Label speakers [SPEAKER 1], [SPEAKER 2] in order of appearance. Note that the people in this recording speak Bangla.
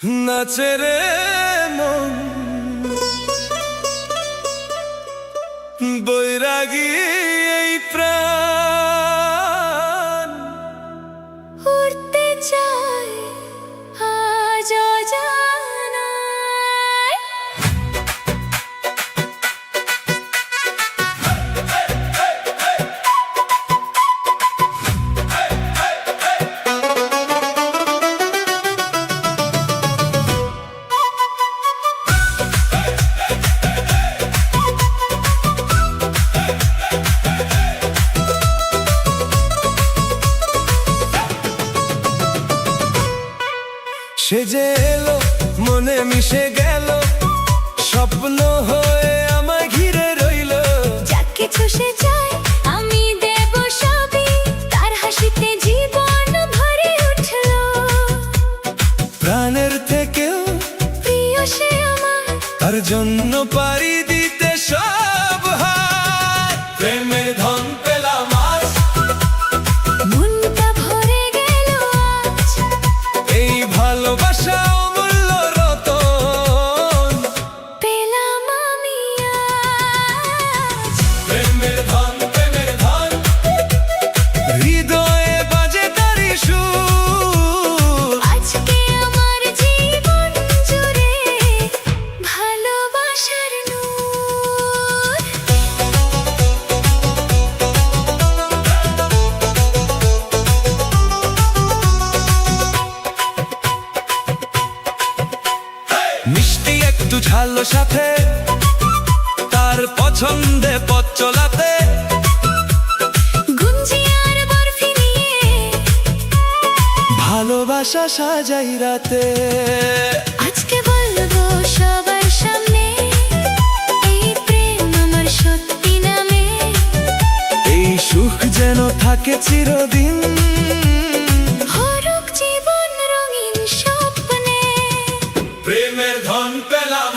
[SPEAKER 1] নাচে রে মন বৈরাগী এই প্রাণ
[SPEAKER 2] উড়তে চায় আজ অজানায়।
[SPEAKER 1] সে যে এলো মনে মিশে গেল, স্বপ্ন হয়ে আমায় ঘিরে রইল।
[SPEAKER 2] যা কিছু সে চায় আমি দেব সবই, তার হাসিতে জীবন ভরে উঠলো।
[SPEAKER 1] প্রাণের থেকেও
[SPEAKER 2] প্রিয় সে আমার,
[SPEAKER 1] তার জন্য পারি দিতে সব হার। প্রেমের ধন পেলাম আজ,
[SPEAKER 2] মনটা ভরে গেল আজ।
[SPEAKER 1] এই ভালোবাসা অমূল্য রতন
[SPEAKER 2] পেলাম আমি আজ।
[SPEAKER 1] প্রেমের ধন, প্রেমের ধন, হৃদয়ে বাজে তারি সুর।
[SPEAKER 2] আজকে আমার জীবন জুড়ে ভালোবাসার নূর।
[SPEAKER 1] মিষ্টি একটু ঝালো সাথে, তার পছন্দে পথ চলাতে।
[SPEAKER 2] গুঞ্জি আর বরফি নিয়ে
[SPEAKER 1] ভালোবাসা সাজাই রাতে।
[SPEAKER 2] আজকে বলবো সবার সামনে, এই প্রেম আমার সত্যি নামে।
[SPEAKER 1] এই সুখ যেন থাকে চিরদিন,
[SPEAKER 2] হরুক জীবন রঙিন স্বপ্নে।
[SPEAKER 1] প্রেমের ধন পেলাম